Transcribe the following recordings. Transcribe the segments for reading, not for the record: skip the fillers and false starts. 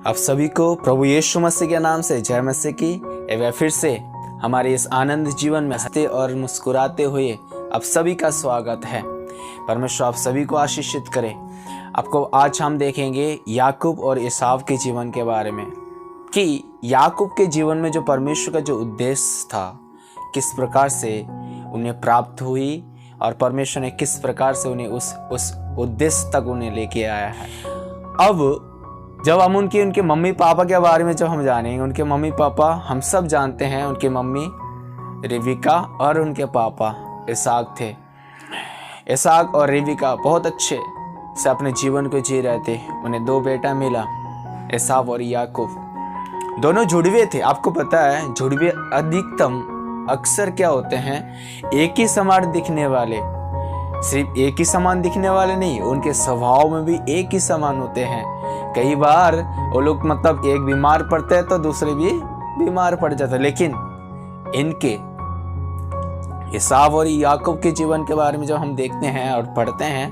आप सभी को प्रभु यीशु मसीह के नाम से जय मसीह की। एक बार फिर से हमारे इस आनंद जीवन में हंसते और मुस्कुराते हुए आप सभी का स्वागत है। परमेश्वर आप सभी को आशीषित करे। आपको आज हम देखेंगे याकूब और एसाव के जीवन के बारे में कि याकूब के जीवन में जो परमेश्वर का जो उद्देश्य था किस प्रकार से उन्हें प्राप्त हुई और परमेश्वर ने किस प्रकार से उन्हें उस उद्देश्य तक उन्हें लेके आया है। अब जब हम उनके मम्मी पापा के बारे में जब हम जानेंगे, उनके मम्मी पापा हम सब जानते हैं। उनकी मम्मी रिविका और उनके पापा इसहाक थे। इसहाक और रिविका बहुत अच्छे से अपने जीवन को जी रहे थे। उन्हें दो बेटा मिला, एसाव और याकूब। दोनों जुड़वे थे। आपको पता है जुड़वे अधिकतम अक्सर क्या होते हैं, एक ही समान दिखने वाले। सिर्फ एक ही समान दिखने वाले नहीं, उनके स्वभाव में भी एक ही समान होते हैं। कई बार वो लोग मतलब एक बीमार पड़ते हैं तो दूसरे भी बीमार पड़ जाते हैं, लेकिन इनके एसाव और याकूब के जीवन के बारे में जब हम देखते हैं और पढ़ते हैं,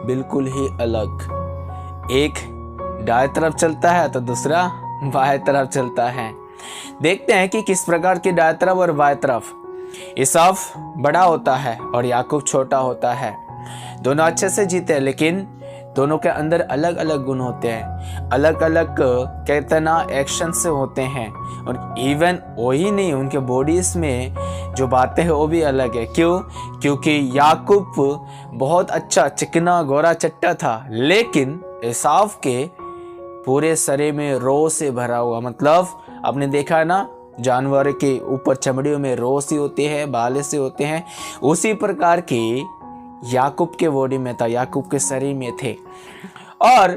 बिल्कुल ही अलग। एक दाएं तरफ चलता है तो दूसरा बाएं तरफ चलता है। देखते हैं कि किस प्रकार की दाएं तरफ और बाएं तरफ। एसाव बड़ा होता है और याकूब छोटा होता है। दोनों अच्छे से जीते हैं, लेकिन दोनों के अंदर अलग अलग गुण होते हैं, अलग अलग कहते हैं ना एक्शन से होते हैं। और इवन वही नहीं, उनके बॉडीज में जो बातें हैं वो भी अलग है। क्यों? क्योंकि याकूब बहुत अच्छा चिकना गोरा चट्टा था, लेकिन एसाव के पूरे शरीर में रों से भरा हुआ। मतलब आपने देखा है ना, जानवर के ऊपर चमड़ियों में रों सी होती है, बाल से होते हैं, उसी प्रकार के याकूब के बॉडी में था, याकूब के शरीर में थे। और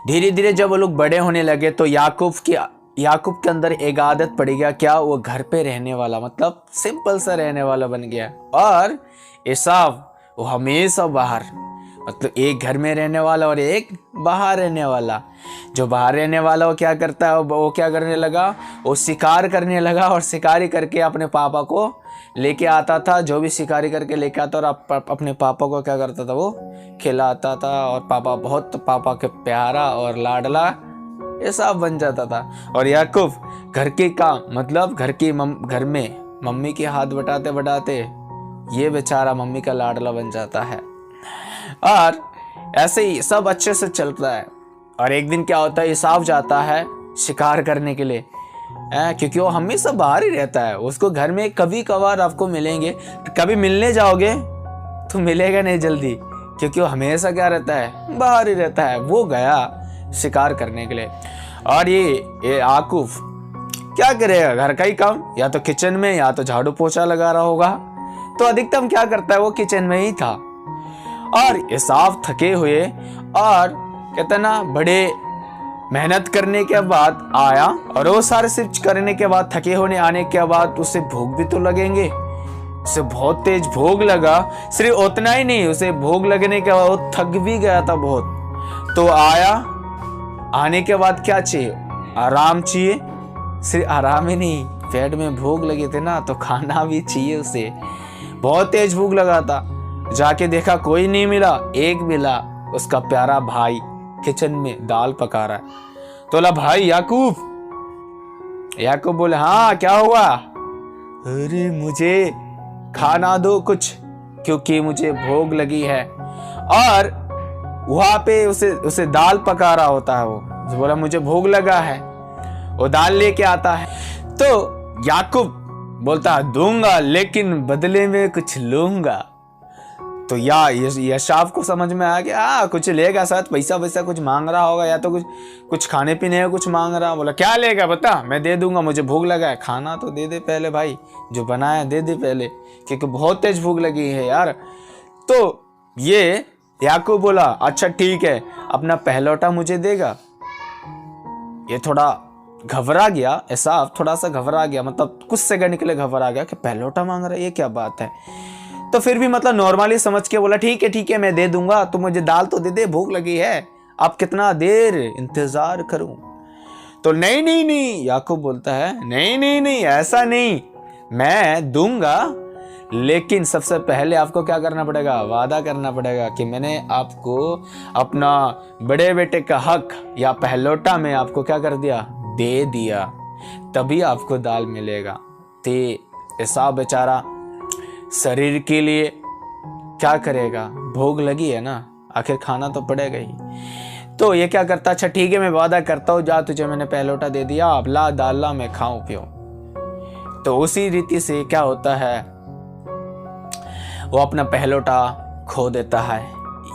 धीरे धीरे जब वो लोग बड़े होने लगे तो याकूब के अंदर एक आदत पड़ गया। क्या? वो घर पे रहने वाला, मतलब सिंपल सा रहने वाला बन गया। और एसाव वो हमेशा बाहर, मतलब एक घर में रहने वाला और एक बाहर रहने वाला। जो बाहर रहने वाला वो क्या करता है, वो क्या करने लगा, वो शिकार करने लगा और शिकारी करके अपने पापा को लेके आता था। जो भी शिकारी करके लेके आता और अपने पापा को क्या करता था, वो खिलाता था। और पापा के प्यारा और लाडला ऐसा बन जाता था। और याकूब घर के काम, मतलब घर में मम्मी के हाथ बटाते बटाते ये बेचारा मम्मी का लाडला बन जाता है। और ऐसे ही सब अच्छे से चलता है। और एक दिन क्या होता है, एसाव जाता है शिकार करने के लिए, क्योंकि वो हमेशा बाहर ही रहता है। उसको घर में कभी कभार आपको मिलेंगे, कभी मिलने जाओगे तो मिलेगा नहीं जल्दी, क्योंकि वो हमेशा क्या रहता है, बाहर ही रहता है। वो गया शिकार करने के लिए। और ये याकूब क्या करेगा, घर का ही काम, या तो किचन में या तो झाड़ू पोछा लगा रहा होगा। तो अधिकतम क्या करता है, वो किचन में ही था। और एसाव थके हुए और कहते ना बड़े मेहनत करने के बाद आया, और वो सारे सिर्फ करने के बाद, थके होने आने के बाद उसे भूख भी तो लगेंगे। उसे बहुत तेज भूख लगा। सिर्फ उतना ही नहीं, उसे भूख लगने के बाद वो थक भी गया था बहुत। तो आया, आने के बाद क्या चाहिए, आराम चाहिए। सिर्फ आराम ही नहीं, पेट में भूख लगे थे ना, तो खाना भी चाहिए उसे। बहुत तेज भूख लगा था। जाके देखा कोई नहीं मिला, एक मिला, उसका प्यारा भाई किचन में दाल पका रहा है। तो बोला, भाई याकूब बोले, हाँ क्या हुआ? अरे मुझे खाना दो कुछ, क्योंकि मुझे भूख लगी है। और वहां पे उसे दाल पका रहा होता है। वो बोला, मुझे भूख लगा है। वो दाल लेके आता है। तो याकूब बोलता है, दूंगा लेकिन बदले में कुछ लूंगा। तो एसाव को समझ में आ गया, कुछ लेगा, शायद पैसा कुछ मांग रहा होगा, या तो कुछ खाने पीने का कुछ मांग रहा। बोला, क्या लेगा बता, मैं दे दूंगा, मुझे भूख लगा है। खाना तो दे दे पहले भाई, जो बनाया दे दे पहले, क्योंकि बहुत तेज भूख लगी है यार। तो ये याकूब बोला, अच्छा ठीक है, अपना पहलौठा मुझे देगा। ये थोड़ा घबरा गया, एसाव थोड़ा सा घबरा गया, मतलब कुछ सेकंड के लिए घबरा गया कि पहलौठा मांग रहा है, ये क्या बात है। तो फिर भी मतलब नॉर्मली समझ के बोला, ठीक है मैं दे दूंगा, तो मुझे दाल तो दे दे, भूख लगी है, अब कितना देर इंतजार करूं। तो नहीं, याकूब बोलता है, नहीं ऐसा नहीं, मैं दूंगा, लेकिन सबसे पहले आपको क्या करना पड़ेगा, वादा करना पड़ेगा कि मैंने आपको अपना बड़े बेटे का हक या पहलौटा में आपको क्या कर दिया, दे दिया, तभी आपको दाल मिलेगा। तो एसाव बेचारा शरीर के लिए क्या करेगा, भूख लगी है ना, आखिर खाना तो पड़ेगा ही। तो ये क्या करता, अच्छा ठीक है मैं वादा करता हूँ, जा तुझे मैंने पहलौटा दे दिया, अब ला दाल ला, मैं खाऊं पियो। तो उसी रीति से क्या होता है, वो अपना पहलौटा खो देता है,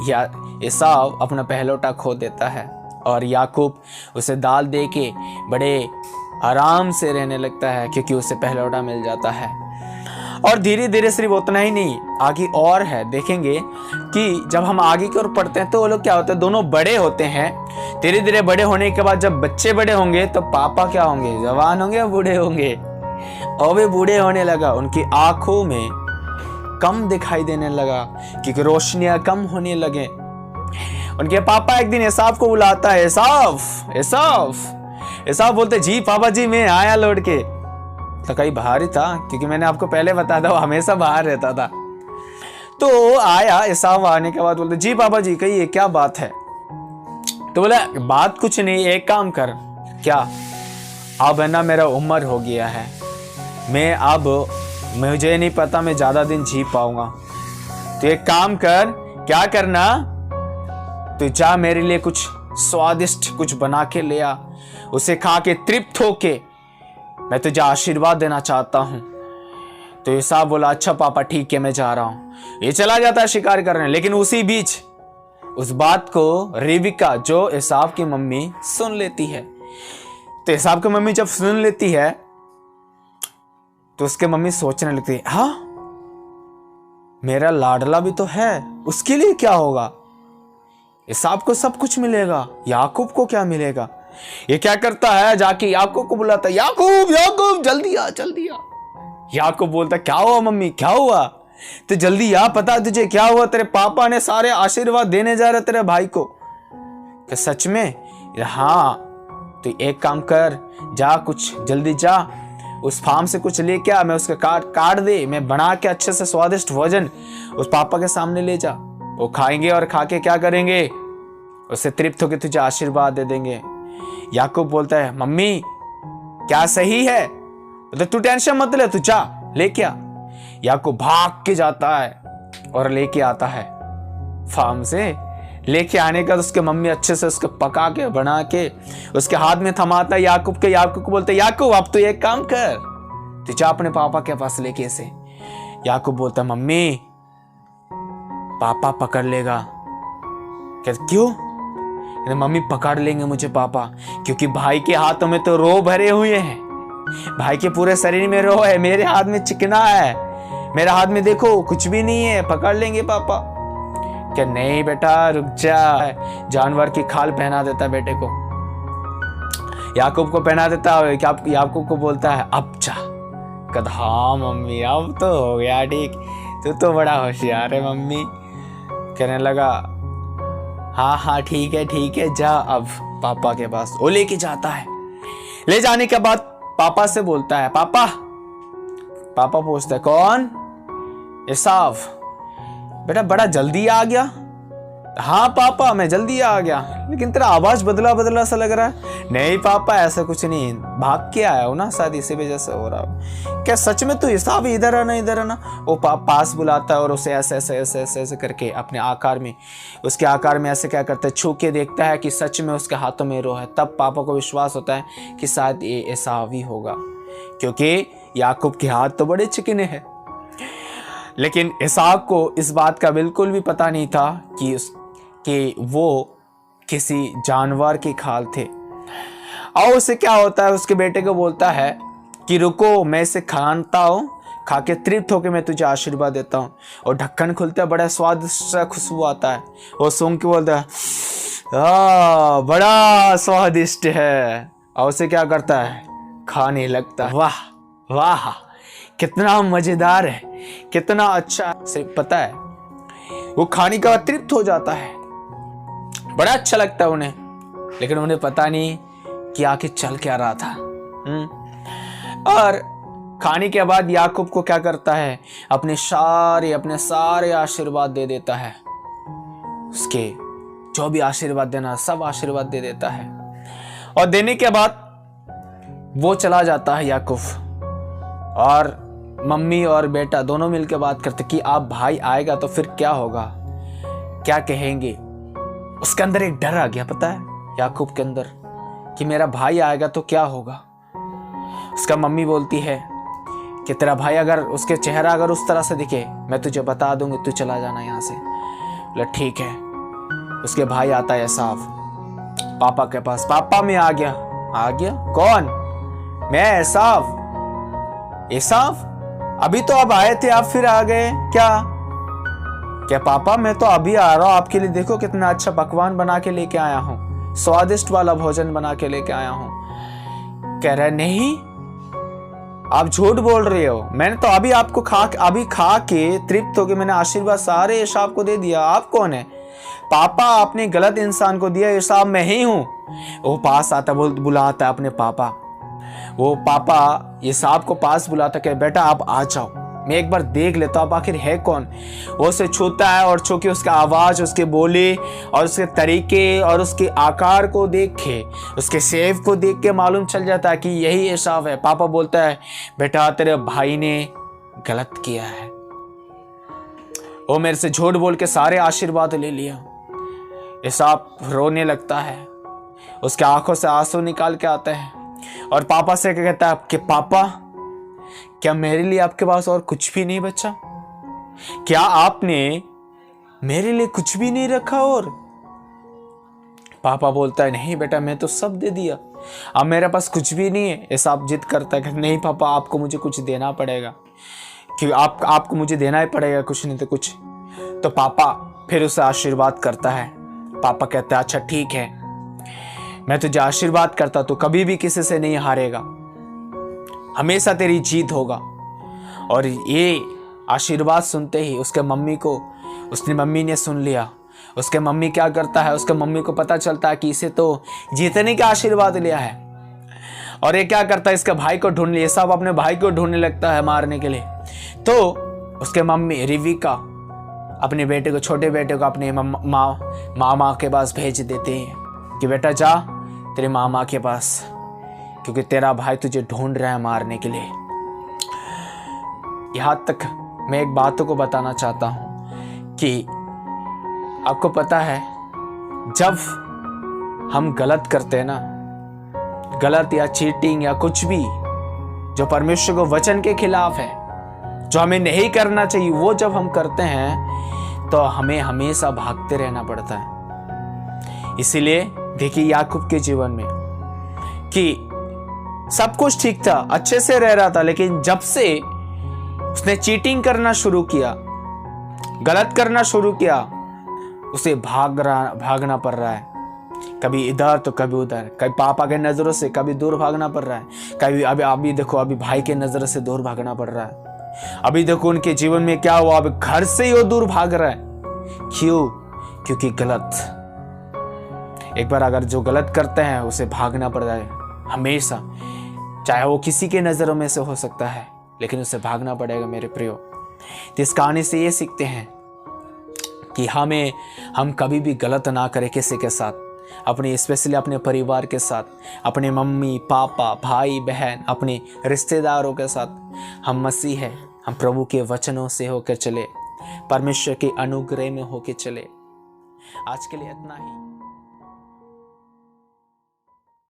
या एसाव अपना पहलौटा खो देता है, और याकूब उसे दाल दे के बड़े आराम से रहने लगता है, क्योंकि उसे पहलौटा मिल जाता है। और धीरे धीरे सिर्फ उतना ही नहीं, आगे और है, देखेंगे कि जब हम आगे की ओर पढ़ते हैं तो वो लोग क्या होते हैं, दोनों बड़े होते हैं। धीरे धीरे बड़े होने के बाद जब बच्चे बड़े होंगे तो पापा क्या होंगे, जवान होंगे या बूढ़े होंगे। और वे बूढ़े होने लगा, उनकी आंखों में कम दिखाई देने लगा, क्योंकि रोशनियां कम होने लगे। उनके पापा एक दिन एसाव को बुलाता है, एसाव एसाव। एसाव बोलते, जी पापा जी मैं आया लौट के। तो कहीं बाहर ही था, क्योंकि मैंने आपको पहले बताया था वो हमेशा बाहर रहता था। तो आया, एसाव आने के बाद बोलते, जी पापा जी कहिए क्या बात है। तो बोला बात कुछ नहीं, एक काम कर, क्या, अब है ना मेरा उम्र हो गया है, मैं अब मुझे नहीं पता मैं ज्यादा दिन जी पाऊंगा, तो एक काम कर, क्या करना, तो जा मेरे लिए कुछ स्वादिष्ट कुछ बना के ले आ, उसे खा के तृप्त होके मैं तुझे आशीर्वाद देना चाहता हूं। तो एसाव बोला, अच्छा पापा ठीक है मैं जा रहा हूं। ये चला जाता है शिकार करने, लेकिन उसी बीच उस बात को रिबका जो एसाव की मम्मी सुन लेती है। तो एसाव की मम्मी जब सुन लेती है तो उसके मम्मी सोचने लगती है, हाँ मेरा लाडला भी तो है, उसके लिए क्या होगा, एसाव को सब कुछ मिलेगा, याकूब को क्या मिलेगा। ये क्या करता है, जाके याकूब को बुलाता है, याकूब याकूब जल्दी आ जल्दी आ। याकूब बोलता, क्या हुआ मम्मी क्या हुआ, तो जल्दी आ, पता तुझे क्या हुआ, तेरे पापा ने सारे आशीर्वाद देने जा रहे तेरे भाई को। क्या सच में, हाँ, तो एक काम कर, जा कुछ जल्दी जा, उस फार्म से कुछ लेके आ, मैं उसका काट दे, मैं बना के अच्छे से स्वादिष्ट भोजन उस पापा के सामने ले जा, वो खाएंगे और खा के क्या करेंगे, उससे तृप्त होकर तुझे आशीर्वाद दे देंगे। याकूब बोलता है, मम्मी क्या सही है, तो तू टेंशन मत ले, तू जा लेके आ। याकूब भाग के जाता है और लेके आता है फार्म से। लेके आने का उसके मम्मी अच्छे से उसको पका के बना के उसके हाथ में थमाता है याकूब के। याकूब को बोलते, याकूब अब तो एक काम कर, तू जा अपने पापा के पास लेके से। याकूब बोलता, मम्मी पापा पकड़ लेगा। कहते क्यों, मम्मी पकड़ लेंगे मुझे पापा, क्योंकि भाई के हाथों में तो रो भरे हुए हैं, भाई के पूरे शरीर में रो है, मेरे हाथ में चिकना है, मेरे हाथ में देखो कुछ भी नहीं है, पकड़ लेंगे पापा। क्या नहीं बेटा रुक जा, जानवर की खाल पहना देता बेटे को, याकूब को पहना देता है। याकूब को बोलता है अब जा। कहता हाँ मम्मी अब तो हो गया ठीक, तू तो बड़ा होशियार है मम्मी। कहने लगा हाँ हाँ ठीक है जा अब पापा के पास। वो लेके जाता है, ले जाने के बाद पापा से बोलता है, पापा पूछता है कौन, एसाव। बेटा बड़ा जल्दी आ गया। हाँ पापा मैं जल्दी आ गया, लेकिन तेरा आवाज बदला बदला सा लग रहा है। नहीं पापा ऐसा कुछ नहीं, भाग के आया हूं ना, शायद इसी वजह से हो रहा। क्या सच में तू एसाव इधर आना इधर आना। वो पास बुलाता है और उसे ऐसे ऐसे ऐसे ऐसे ऐसे करके अपने आकार में, उसके आकार में ऐसे क्या करता है, छू के देखता है कि सच में उसके हाथों में रो है। तब पापा को विश्वास होता है कि शायद ये एसाव ही होगा, क्योंकि याकूब के हाथ तो बड़े चिकने हैं। लेकिन एसाव को इस बात का बिल्कुल भी पता नहीं था कि वो किसी जानवर की खाल थे। और उससे क्या होता है, उसके बेटे को बोलता है कि रुको मैं इसे खाता हूँ, खा के तृप्त होकर मैं तुझे आशीर्वाद देता हूँ। और ढक्कन खुलता है, बड़ा स्वादिष्ट खुशबू आता है। वो सूंघ के बोलता है बड़ा स्वादिष्ट है, और उसे क्या करता है, खाने लगता है। वाह वाह कितना मजेदार है, कितना अच्छा। से पता है वो खाने का तृप्त हो जाता है, बड़ा अच्छा लगता है उन्हें, लेकिन उन्हें पता नहीं कि आखिर चल क्या रहा था। और खाने के बाद याकूब को क्या करता है, अपने सारे आशीर्वाद दे देता है। उसके जो भी आशीर्वाद देना सब आशीर्वाद दे देता है। और देने के बाद वो चला जाता है याकूब, और मम्मी और बेटा दोनों मिलकर बात करते कि आप भाई आएगा तो फिर क्या होगा, क्या कहेंगे। उसके अंदर एक डर आ गया, पता है याकूब के अंदर, कि मेरा भाई आएगा तो क्या होगा। उसका मम्मी बोलती है कि तेरा भाई अगर उसके चेहरा अगर उस तरह से दिखे, मैं तुझे बता दूंगी, तू चला जाना यहाँ से। बोला ठीक है। उसके भाई आता है एसाव पापा के पास। पापा मैं आ गया। आ गया? कौन? मैं एसाव। एसाव? अभी तो आप आए थे, आप फिर आ गए क्या? क्या पापा मैं तो अभी आ रहा हूं आपके लिए, देखो कितना अच्छा पकवान बना के लेके आया हूं, स्वादिष्ट वाला भोजन बना के लेके आया हूं। कह रहा नहीं, आप झूठ बोल रहे हो, मैंने तो अभी आपको अभी खा के तृप्त होके मैंने आशीर्वाद सारे एसाव को दे दिया। आप कौन है? पापा आपने गलत इंसान को दिया, एसाव मैं ही हूं। वो पास आता, बुलाता अपने पापा। वो पापा एसाव को पास बुलाता, कह बेटा आप आ जाओ, मैं एक बार देख लेता हूं आप आखिर है कौन। वो उसे छूता है और छू के उसका आवाज, उसके बोले और उसके तरीके और उसके आकार को देख के, उसके सेव को देख के मालूम चल जाता है कि यही एसाव है। पापा बोलता है बेटा तेरे भाई ने गलत किया है, वो मेरे से झूठ बोल के सारे आशीर्वाद ले लिया। एसाव रोने लगता है, उसके आंखों से आंसू निकाल के आते हैं और पापा से कहता है कि पापा क्या मेरे लिए आपके पास और कुछ भी नहीं बचा? क्या आपने मेरे लिए कुछ भी नहीं रखा? और पापा बोलता है नहीं बेटा मैं तो सब दे दिया, अब मेरे पास कुछ भी नहीं है। ऐसा आप जिद करता है कि नहीं पापा आपको मुझे कुछ देना पड़ेगा, कि आपको मुझे देना ही पड़ेगा, कुछ नहीं तो कुछ। तो पापा फिर उसे आशीर्वाद करता है। पापा कहता है अच्छा ठीक है, मैं तुझे आशीर्वाद करता, तू कभी भी किसी से नहीं हारेगा, हमेशा तेरी जीत होगा। और ये आशीर्वाद सुनते ही उसके मम्मी ने सुन लिया। उसके मम्मी क्या करता है, उसके मम्मी को पता चलता है कि इसे तो जीतने का आशीर्वाद लिया है। और ये क्या करता है, इसके भाई को ढूंढ लिया, सब अपने भाई को ढूंढने लगता है मारने के लिए। तो उसके मम्मी रिविका अपने बेटे को, छोटे बेटे को अपने मामा के पास भेज देते हैं कि बेटा जा तेरे मामा के पास, क्योंकि तेरा भाई तुझे ढूंढ रहा है मारने के लिए। यहां तक मैं एक बात को बताना चाहता हूं कि आपको पता है जब हम गलत करते हैं ना, गलत या चीटिंग या कुछ भी जो परमेश्वर को वचन के खिलाफ है, जो हमें नहीं करना चाहिए, वो जब हम करते हैं तो हमें हमेशा भागते रहना पड़ता है। इसीलिए देखिए याकूब के जीवन में कि सब कुछ ठीक था, अच्छे से रह रहा था, लेकिन जब से उसने चीटिंग करना शुरू किया, गलत करना शुरू किया, उसे भागना पड़ रहा है। कभी इधर तो कभी उधर, कभी पापा के नजरों से कभी दूर भागना पड़ रहा है, कभी अभी देखो अभी भाई के नजर से दूर भागना पड़ रहा है। अभी देखो उनके जीवन में क्या हुआ, अभी घर से ही वो दूर भाग रहा है। क्यों? क्योंकि गलत। एक बार अगर जो गलत करते हैं उसे भागना पड़ रहा है हमेशा, चाहे वो किसी के नजरों में से हो सकता है, लेकिन उसे भागना पड़ेगा मेरे प्रियो। तो इस कहानी से ये सीखते हैं कि हम कभी भी गलत ना करें किसी के साथ, अपने स्पेशली अपने परिवार के साथ, अपने मम्मी पापा भाई बहन, अपने रिश्तेदारों के साथ। हम मसीह हैं, हम प्रभु के वचनों से होकर चले, परमेश्वर के अनुग्रह में होकर चले। आज के लिए इतना ही।